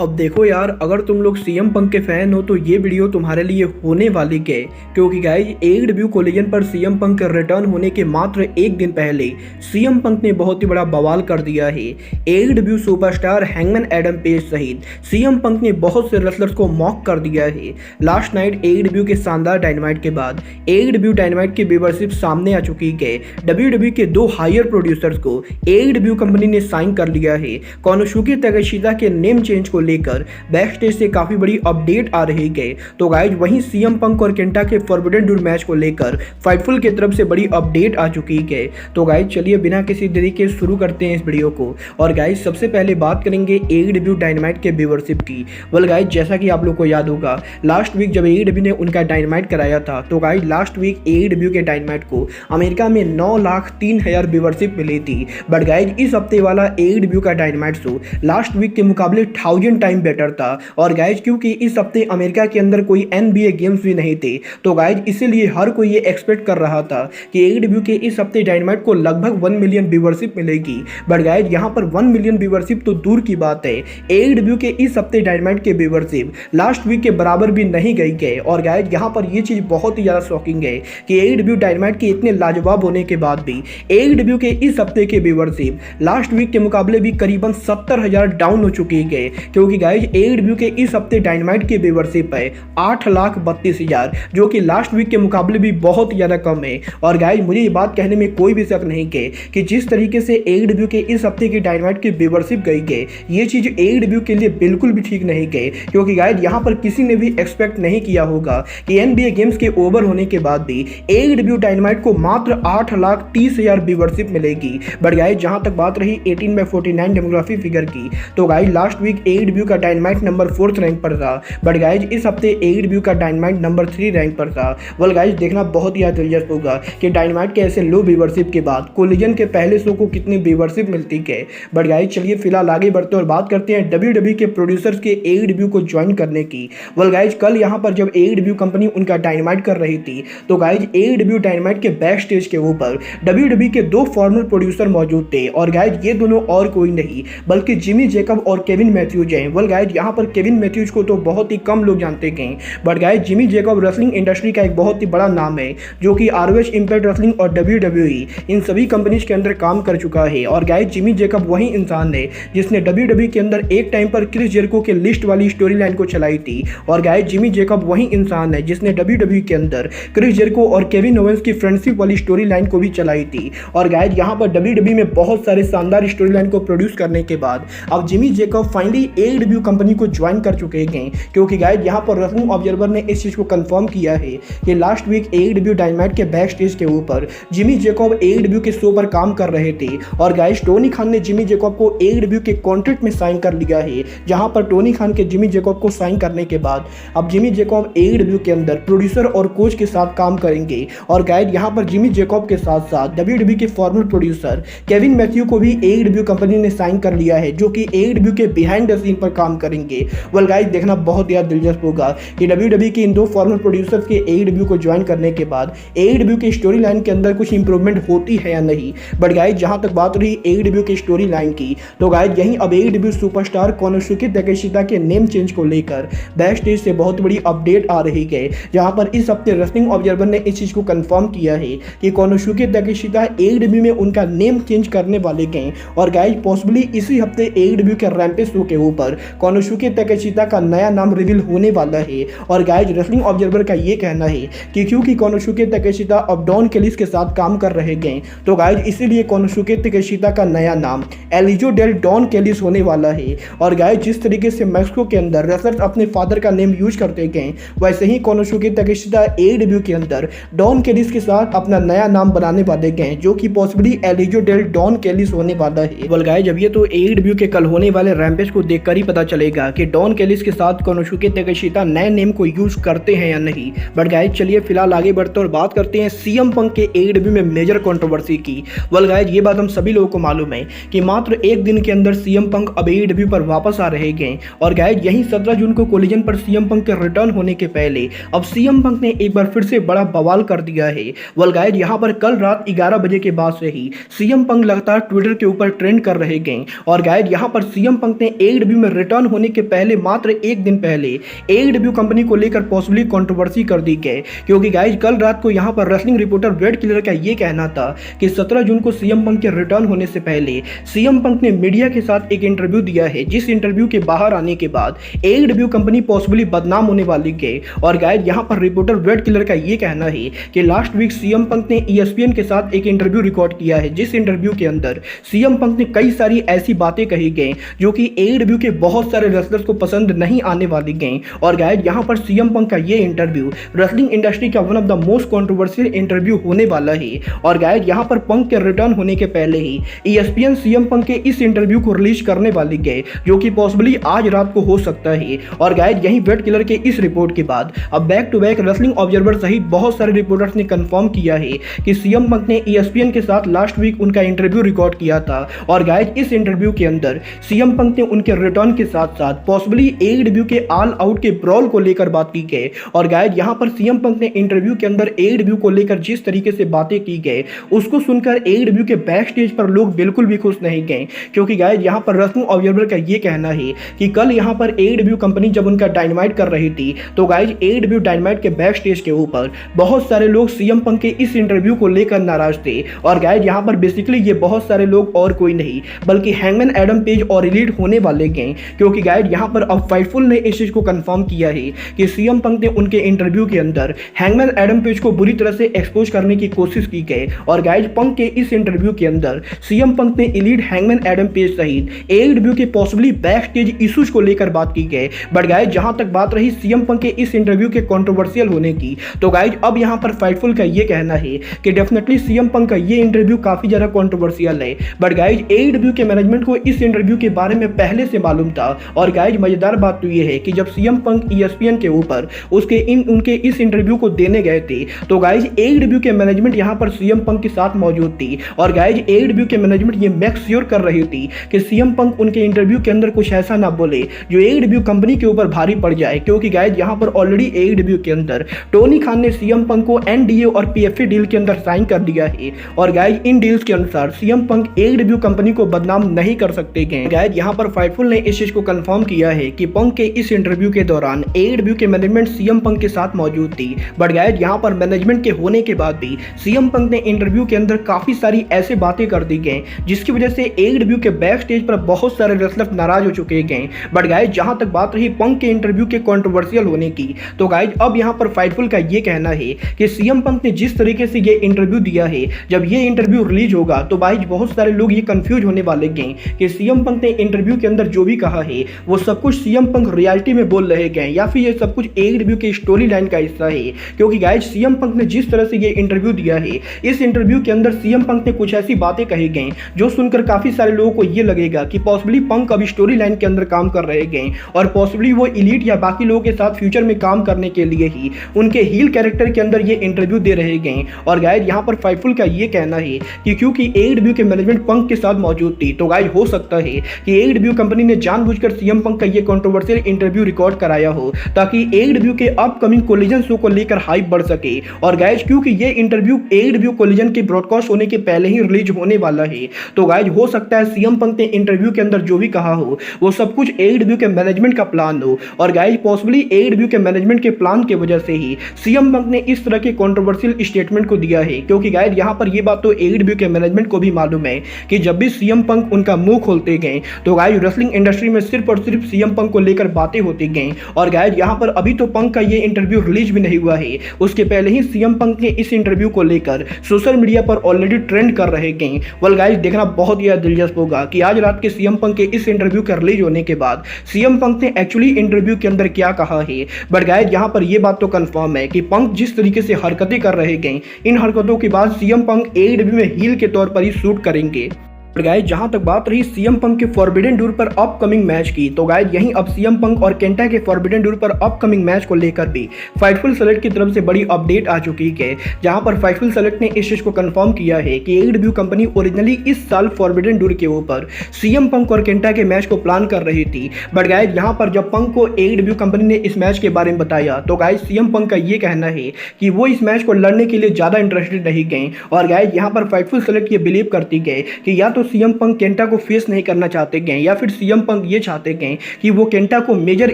अब देखो यार, अगर तुम लोग सीएम पंक के फैन हो तो ये वीडियो तुम्हारे लिए होने वाली है। क्योंकि गाइज एडब्ल्यू कोलिजन पर सीएम पंक के रिटर्न होने के मात्र एक दिन पहले सीएम पंक ने बहुत ही बड़ा बवाल कर दिया है। एडब्ल्यू सुपरस्टार हैंगमैन एडम पेज सहित सीएम पंक ने बहुत से रेसलर्स को मॉक कर दिया है। लास्ट नाइट एडब्ल्यू के शानदार डायनामाइट के बाद एडब्ल्यू डायनामाइट की व्यूवरशिप सामने आ चुकी है। डब्ल्यूडब्ल्यू के दो हायर प्रोड्यूसर्स को एडब्ल्यू कंपनी ने साइन कर लिया है। कोनोसुके तकाशिता के नेम चेंज को लेकर बैक स्टेज से काफी बड़ी अपडेट आ रही है। तो गाइज वहीं सीएम पंक और केंटा के फॉरबिडन डोर मैच को लेकर फाइटफुल की तरफ से बड़ी अपडेट आ चुकी है। तो गाइज चलिए बिना किसी देरी के शुरू करते हैं इस वीडियो को। और गाइज सबसे पहले बात करेंगे एडब्ल्यू डायनामाइट के व्यूवरशिप की। वेल गाइज जैसा कि आप लोग को याद होगा, लास्ट वीक जब एडब्ल्यू ने उनका डायनामाइट कराया था तो गाइज लास्ट वीक एडब्ल्यू के डायनामाइट को अमेरिका में 9,03,000 व्यूवरशिप मिली थी। बट गाइज इस हफ्ते वाला एडब्ल्यू का डायनामाइट शो लास्ट वीक के मुकाबले 1000 टाइम बेटर था। और गाइज क्योंकि इस हफ्ते अमेरिका के अंदर कोई एनबीए गेम्स भी नहीं थे तो गाइज इसीलिए हर कोई ये एक्सपेक्ट कर रहा था कि एडब्ल्यू के इस हफ्ते डायनामाइट को लगभग 1 मिलियन व्यूवरशिप मिलेगी। बट गाइज यहाँ पर 1 मिलियन व्यूवरशिप तो दूर की बात है, एडब्ल्यू के इस हफ्ते डायनामाइट के व्यूवरशिप लास्ट वीक के बराबर भी नहीं गई है। और गाइज यहाँ पर ये चीज बहुत ही ज्यादा शॉकिंग है कि एडब्ल्यू डायनामाइट के इतने लाजवाब होने के बाद भी एडब्ल्यू के इस हफ्ते के व्यूवरशिप लास्ट वीक के मुकाबले भी करीबन 70,000 डाउन हो चुकी है। क्योंकि गाइज एडब्ल्यू के इस हफ्ते डायनामाइट की व्यूवरशिप है 8,32,000, जो कि लास्ट वीक के मुकाबले भी बहुत ज्यादा कम है। और गाइज मुझे ये बात कहने में कोई भी शक नहीं है कि जिस तरीके से एडब्ल्यू के इस हफ्ते की डायनामाइट की व्यूवरशिप गई है, ये चीज एडब्ल्यू के लिए बिल्कुल भी ठीक नहीं है। क्योंकि गाइज यहाँ पर किसी ने भी एक्सपेक्ट नहीं किया होगा कि एनबीए गेम्स के ओवर होने के बाद भी एडब्ल्यू डायनामाइट को मात्र 8,30,000 व्यूवरशिप मिलेगी। बट गाइज जहां तक बात रही 18/49 डेमोग्राफी फिगर की, तो गाइज लास्ट वीक एडब्ल्यू का डायनामाइट नंबर 4th रैंक पर था। बट गाइज इस हफ्ते एडब्ल्यू का डायनामाइट नंबर 3 रैंक पर था। वेल गाइज देखना बहुत ही दिलचस्प होगा कि डायनामाइट के ऐसे लो व्यूवरशिप के बाद कोलिजन के पहले शो को कितनी व्यूवरशिप मिलती है। बट गाइज चलिए फिलहाल आगे बढ़ते और बात करते हैं डब्ल्यूडब्ल्यू के प्रोड्यूसर्स के एडब्ल्यू को ज्वाइन करने की। वेल गाइज कल यहाँ पर जब एडब्ल्यू कंपनी उनका डायनामाइट कर रही थी तो गाइज एडब्ल्यू डायनामाइट के बैक स्टेज के ऊपर डब्ल्यूडब्ल्यू के दो फॉर्मर प्रोड्यूसर मौजूद थे। और गाइज ये दोनों और कोई नहीं बल्कि जिमी जैकब और केविन मैथ्यूज हैं। वेल गाइज यहाँ पर केविन मैथ्यूज को तो बहुत ही कम लोग जानते हैं। But guys Jimmy Jacob wrestling industry का एक बहुत ही बड़ा नाम है, जो कि आरओएच, इंपैक्ट रेसलिंग और डब्ल्यूडब्ल्यूई इन सभी कंपनीज के अंदर काम कर चुका है। और गाइज जिमी जैकब वही इंसान है जिसने डब्ल्यूडब्ल्यूई के अंदर एक टाइम पर क्रिस जेरिको के लिस्ट वाली स्टोरी लाइन को चलाई थी। और गाइज जिमी जैकब वही इंसान है जिसने डब्ल्यूडब्ल्यूई के अंदर क्रिस जेरिको और केविन ओवेंस की फ्रेंडशिप वाली स्टोरी लाइन को भी चलाई थी। और गाइज यहाँ पर डब्ल्यूडब्ल्यूई में बहुत सारे शानदार स्टोरी लाइन को प्रोड्यूस करने के बाद अब जिमी जैकब फाइनली एडब्ल्यू कंपनी को ज्वाइन कर चुके हैं। क्योंकि गाइज यहाँ पर रेसलिंग ऑब्जर्वर ने इस चीज को कंफर्म किया है कि लास्ट वीक एडब्ल्यू डायनामाइट के बैक स्टेज के ऊपर जिमी जैकब एडब्ल्यू के शो पर काम कर रहे थे। और गाइज टोनी खान ने जिमी जैकब को एडब्ल्यू के कॉन्ट्रैक्ट में साइन कर लिया है, जहां पर टोनी खान के जिमी जैकब को साइन करने के बाद अब जिमी जैकब एडब्ल्यू के अंदर प्रोड्यूसर और कोच के साथ काम करेंगे। और गाइज यहाँ पर जिमी जैकब के साथ साथ डब्ल्यूडब्ल्यूई के फॉर्मर प्रोड्यूसर केविन मैथ्यू को भी एडब्ल्यू कंपनी ने साइन कर लिया है, जो कि एडब्ल्यू के बिहाइंड द सीन पर काम करेंगे। वेल गाइज देखना बहुत ज्यादा दिलचस्प होगा कि डब्ल्यूडब्ल्यूई के इन दो फॉर्मर प्रोड्यूसर्स के एडब्ल्यू को ज्वाइन करने के बाद एडब्ल्यू की स्टोरी लाइन के अंदर कुछ इंप्रूवमेंट होती है या नहीं। बट गाइज जहां तक बात रही एडब्ल्यू की स्टोरी लाइन की, तो गाइज यहीं अब एडब्ल्यू सुपरस्टार कोनोसुके तकाशिता के नेम चेंज को लेकर बैक स्टेज से बहुत बड़ी अपडेट आ रही है। जहां पर इस हफ्ते रेसलिंग ऑब्जर्वर ने इस चीज को कंफर्म किया है कि कोनोसुके तकाशिता एडब्ल्यू में उनका नेम चेंज करने वाले हैं। और गाइज पॉसिबली इसी हफ्ते एडब्ल्यू के रैम्पेज शो के ऊपर कोनोसुके तकाशिता का नया नाम रिवील होने वाला है। और गाइज रेसलिंग ऑब्जर्वर का ये कहना है कि क्योंकि कोनोसुके तकाशिता अब डॉन केलिस के साथ काम कर रहे हैं तो गाइज इसीलिए कोनोसुके तकाशिता का नया नाम एलिजो डेल डॉन केलिस होने वाला है। और गाइज जिस तरीके से मैक्सिको के अंदर रेसलर्स अपने फादर का नेम यूज करते हैं, वैसे ही कोनोसुके तकाशिता एडब्ल्यू के अंदर डॉन केलिस के साथ अपना नया नाम बनाने वाले हैं, जो कि पॉसिबली एलिजो डेल डॉन केलिस होने वाला है। वेल गाइज अब ये तो एडब्ल्यू के कल होने वाले रैम्पेज को देखकर ही पता चलेगा कि डॉन केलिस के साथ कोनोसुके तकाशिता नए नेम को यूज करते हैं या नहीं। बट गाइज चलिए फिलहाल आगे बढ़ते और बात करते हैं सीएम पंक के एडब्ल्यू में मेजर कंट्रोवर्सी की। वेल गाइज ये बात हम सभी लोगों को मालूम है कि मात्र एक दिन के अंदर सीएम पंक अब एडब्ल्यू पर वापस आ रहे हैं। और गाइज यही 17 जून को कोलिजन पर सीएम पंक के रिटर्न होने के पहले अब सीएम पंक ने एक बार फिर से बड़ा बवाल कर दिया है। वेल गाइज यहाँ पर कल रात 11 बजे के बाद से ही सीएम पंक लगातार ट्विटर के ऊपर ट्रेंड कर रहे हैं। और गाइज यहाँ पर सीएम पंक ने एडब्ल्यू में में रिटर्न होने के पहले मात्र एक दिन पहले एडब्ल्यू कंपनी को लेकर पॉसिबली कंट्रोवर्सी कर दी गई, क्योंकि गाइज कल रात को यहां पर रेसलिंग रिपोर्टर वेड किलर का यह कहना था कि 17 जून को सीएम पंक के रिटर्न होने से पहले सीएम पंक ने मीडिया के साथ एक इंटरव्यू दिया है, जिस इंटरव्यू के बाहर आने के बाद एडब्ल्यू कंपनी पॉसिबली बदनाम होने वाली है। और गाइज यहां पर रिपोर्टर वेड किलर का यह कहना है कि लास्ट वीक सीएम पंक ने ESPN के साथ एक इंटरव्यू रिकॉर्ड किया है, जिस इंटरव्यू के अंदर सीएम पंक ने कई सारी ऐसी बातें कही गई जो कि एडब्ल्यू के बहुत सारे रेसलर्स को पसंद नहीं आने वाली गई। और गाइज यहां पर सीएम पंक का ये इंटरव्यू रेसलिंग इंडस्ट्री का one of the most controversial interview होने वाला है। और गाइज यहां पर पंक के रिटर्न होने के पहले ही ESPN सीएम पंक के इस इंटरव्यू को रिलीज करने वाली है, जो कि पॉसिबली आज रात को हो सकता है। और गाइज यही वेड किलर के इस रिपोर्ट के बाद अब back to back wrestling observer सहित बहुत सारे रिपोर्टर्स ने कंफर्म किया है कि सीएम पंक ने ESPN के साथ लास्ट वीक उनका इंटरव्यू रिकॉर्ड किया था। और गाइज इस इंटरव्यू के अंदर सीएम पंक ने उनके रिटर्न के साथ साथ पॉसिबली एडब्ल्यू के ऑल आउट के ब्रॉल को लेकर बात की गई। और गाइज यहां पर सीएम पंक ने इंटरव्यू के अंदर एडब्ल्यू को लेकर जिस तरीके से बातें की गई उसको सुनकर एडब्ल्यू के बैक स्टेज पर लोग बिल्कुल भी खुश नहीं गए, क्योंकि गाइज यहां पर रेसलिंग ऑब्जर्वर का यह कहना है कि कल यहां पर एडब्ल्यू कंपनी जब उनका डायनामाइट कर रही थी तो गाइज एडब्ल्यू डायनामाइट के बैक स्टेज के ऊपर बहुत सारे लोग सीएम पंक के इस इंटरव्यू को लेकर नाराज थे। और गाइज यहां पर बेसिकली ये बहुत सारे लोग और कोई नहीं बल्कि हैंगमैन एडम पेज और एलीट होने वाले गए, क्योंकि गाइज यहां पर अब फाइटफुल ने इस चीज को कंफर्म किया है कि सीएम पंक ने उनके इंटरव्यू के अंदर हैंगमैन एडम पेज को बुरी तरह से एक्सपोज करने की कोशिश की गई। और गाइज पंक के इस इंटरव्यू के अंदर सीएम पंक ने एलीट हैंगमैन एडम पेज सहित एडब्ल्यू के पॉसिबली बैक स्टेज इश्यूज को लेकर बात की गई। बट गाइज जहां तक बात रही सीएम पंक के इस इंटरव्यू के कंट्रोवर्शियल होने की, तो गाइज अब यहां पर फाइटफुल का ये कहना है कि डेफिनेटली सीएम पंक का ये इंटरव्यू काफी ज्यादा कंट्रोवर्शियल है। बट गाइज एडब्ल्यू के मैनेजमेंट को इस इंटरव्यू के बारे में पहले से मालूम था। और गाइज मजेदार बात तो ये है कि जब सीएम पंक ESPN के ऊपर उनके इस इंटरव्यू को देने गए थे तो गाइज एडब्ल्यू के मैनेजमेंट यहां पर सीएम पंक के साथ मौजूद थी। और गाइज एडब्ल्यू के मैनेजमेंट ये मेक श्योर कर रही थी कि सीएम पंक उनके इंटरव्यू के अंदर कुछ ऐसा ना बोले जो एडब्ल्यू कंपनी के ऊपर भारी पड़ जाए, क्योंकि गाइज यहां पर ऑलरेडी एडब्ल्यू के अंदर टोनी खान ने सीएम पंक को NDA और PFA डील के अंदर साइन कर दिया है। और गाइज इन डील्स के अनुसार सीएम पंक एडब्ल्यू कंपनी को बदनाम नहीं कर सकते हैं। गाइज यहां पर फाइटफुल ने इस चीज को कंफर्म किया है कि पंक के इस इंटरव्यू के दौरान एडब्ल्यू के मैनेजमेंट सीएम पंक के साथ मौजूद थी। बट गाइज यहां पर मैनेजमेंट के होने के बाद भी सीएम पंक ने इंटरव्यू के अंदर काफी सारी ऐसे बातें कर दी गई जिसकी वजह से एडब्ल्यू के बैक स्टेज पर बहुत सारे रेसलर नाराज हो चुके हैं। बट गाइज जहां तक बात रही पंक के इंटरव्यू के कंट्रोवर्शियल होने की, तो गाइज अब यहां पर फाइटफुल का ये कहना है कि सीएम पंक ने जिस तरीके से ये इंटरव्यू दिया है, जब ये इंटरव्यू रिलीज होगा तो गाइज बहुत सारे लोग ये कंफ्यूज होने वाले हैं कि सीएम पंक ने इंटरव्यू के अंदर जो भी कहा है वो सब कुछ सीएम पंक रियलिटी में बोल रहे हैं या फिर ये सब कुछ एडब्ल्यू के स्टोरी लाइन का हिस्सा है। क्योंकि गाइज सीएम पंक ने जिस तरह से ये इंटरव्यू दिया है, इस इंटरव्यू के अंदर सीएम पंक ने कुछ ऐसी बातें कही गई जो सुनकर काफी सारे लोगों को ये लगेगा कि पॉसिबली पंक अब स्टोरी लाइन के अंदर काम कर रहे हैं और पॉसिबली वो एलीट या बाकी लोगों के साथ फ्यूचर में काम करने के लिए ही उनके हील कैरेक्टर के अंदर ये इंटरव्यू दे रहे हैं। और गाइज यहाँ पर फाइटफुल का ये कहना है कि क्योंकि एडब्ल्यू के मैनेजमेंट पंक के साथ मौजूद थी, तो गाइज हो सकता है कि एडब्ल्यू कंपनी ने जानबूझकर सीएम पंक का ये कंट्रोवर्शियल इंटरव्यू रिकॉर्ड कराया हो ताकि एडब्ल्यू के अपकमिंग कोलिजन शो को लेकर हाइप बढ़ सके। और गाइज क्योंकि ये इंटरव्यू एडब्ल्यू कोलिजन के ब्रॉडकास्ट होने के पहले ही रिलीज होने वाला है, तो गाइज हो सकता है सीएम पंक ने इंटरव्यू के अंदर जो भी कहा हो वो सब कुछ एडब्ल्यू के मैनेजमेंट का प्लान हो। और गाइज पॉसिबली एडब्ल्यू के मैनेजमेंट के प्लान की वजह से ही सीएम पंक ने इस तरह के कंट्रोवर्शियल स्टेटमेंट को दिया है। क्योंकि गाइज यहाँ पर ये बात तो एडब्ल्यू के मैनेजमेंट को भी मालूम है कि जब भी सीएम पंक उनका मुंह खोलते गए तो गाइज रेसलिंग इंडस्ट्री में सिर्फ और सिर्फ सीएम पंक को लेकर बातें होती गई। और गाइज यहाँ पर अभी तो पंक का ये इंटरव्यू रिलीज भी नहीं हुआ है, उसके पहले ही सीएम पंक ने इस इंटरव्यू को लेकर सोशल मीडिया पर ऑलरेडी ट्रेंड कर रहे हैं। वेल गाइज देखना बहुत ही दिलचस्प होगा कि आज रात के सीएम पंक के इस इंटरव्यू के रिलीज होने के बाद सीएम पंक ने एक्चुअली इंटरव्यू के अंदर क्या कहा है। बट गाइज यहाँ पर यह बात तो कंफर्म है कि पंक जिस तरीके से हरकतें कर रहे हैं, इन हरकतों के बाद सीएम पंक एडब्ल्यू में हील के तौर पर ही शूट करेंगे। गाइज जहां तक बात रही सीएम पंक के फॉरबिडन डोर पर अपकमिंग मैच की, तो गाइज यहीं अब सीएम पंक और केंटा के फॉरबिडन डोर पर अपकमिंग मैच को लेकर भी फाइटफुल सेलेक्ट की तरफ से बड़ी अपडेट आ चुकी है। जहां पर फाइटफुल सेलेक्ट ने इस चीज को कंफर्म किया है कि एडब्ल्यू कंपनी ओरिजिनली इस साल फॉरबिडन डोर के ऊपर सीएम पंक और केंटा के मैच को प्लान कर रही थी। बट गाइज यहां पर जब पंक को एडब्ल्यू कंपनी ने इस मैच के बारे में बताया तो गाइज सीएम पंक का ये कहना है कि वो इस मैच को लड़ने के लिए ज्यादा इंटरेस्टेड नहीं गए। और गाइज यहां पर फाइटफुल सेलेक्ट ये बिलीव करती गए कि या तो सीएम पंक केंटा को फेस नहीं करना चाहते गए या फिर सीएम पंक ये चाहते गए कि वो केंटा को मेजर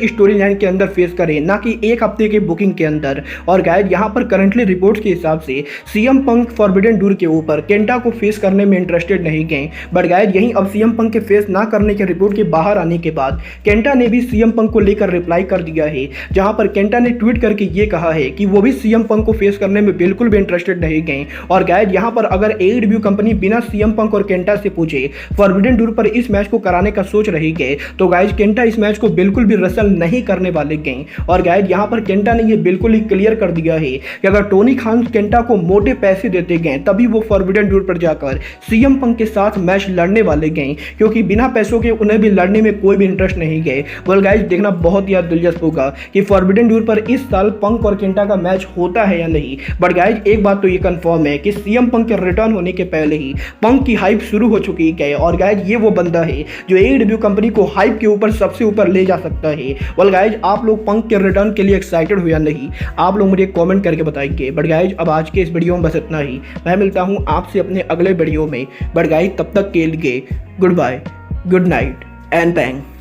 स्टोरी लाइन के अंदर फेस करे, ना कि एक हफ्ते के बुकिंग के अंदर। और गाइज यहाँ पर करंटली रिपोर्ट्स के हिसाब से सीएम पंक फॉरबिडन डोर के ऊपर केंटा को फेस करने में इंटरेस्टेड नहीं गए। बट गाइज यहीं अब सीएम पंक के फेस ना करने के रिपोर्ट के बाहर आने के बाद केंटा ने भी सीएम पंक को लेकर रिप्लाई कर दिया है, जहां पर केंटा ने ट्वीट करके ये कहा है कि वो भी सीएम पंक को फेस करने में बिल्कुल भी इंटरेस्टेड नहीं गए। और गाइज यहाँ पर अगर एडब्ल्यू कंपनी बिना सीएम पंक और केंटा से पूछे फॉरबिडन डोर पर इस मैच को कराने का सोच रही गए, तो गाइज केंटा इस मैच को बिल्कुल भी रसल नहीं करने वाले गए। और गाइज यहाँ पर केंटा ने ये बिल्कुल ही क्लियर कर दिया है कि अगर टोनी खान केंटा को मोटे पैसे देते गए तभी वो फॉरबिडन डोर पर जाकर सीएम पंक के साथ मैच लड़ने वाले गए, क्योंकि बिना पैसों के उन्हें भी लड़ने में कोई भी इंटरेस्ट नहीं गए। वेल गाइज देखना बहुत ही दिलचस्प होगा कि फॉरबिडन डोर पर इस साल पंक और केंटा का मैच होता है या नहीं। बट गाइज एक बात तो ये कंफर्म है कि सीएम पंक के रिटर्न होने के पहले ही पंक की हाइप शुरू हो चुकी है। और गाइज ये वो बंदा है जो एडब्ल्यू कंपनी को हाइप के ऊपर सबसे ऊपर ले जा सकता है। वेल गाइज आप लोग पंक के रिटर्न के लिए एक्साइटेड हो या नहीं, आप लोग मुझे कमेंट करके बताइए। बट गाइज अब आज के इस वीडियो में बस इतना ही। मैं मिलता हूं आपसे अपने अगले वीडियो में। बट गाइज तब तक के लिए goodbye, good night and bang.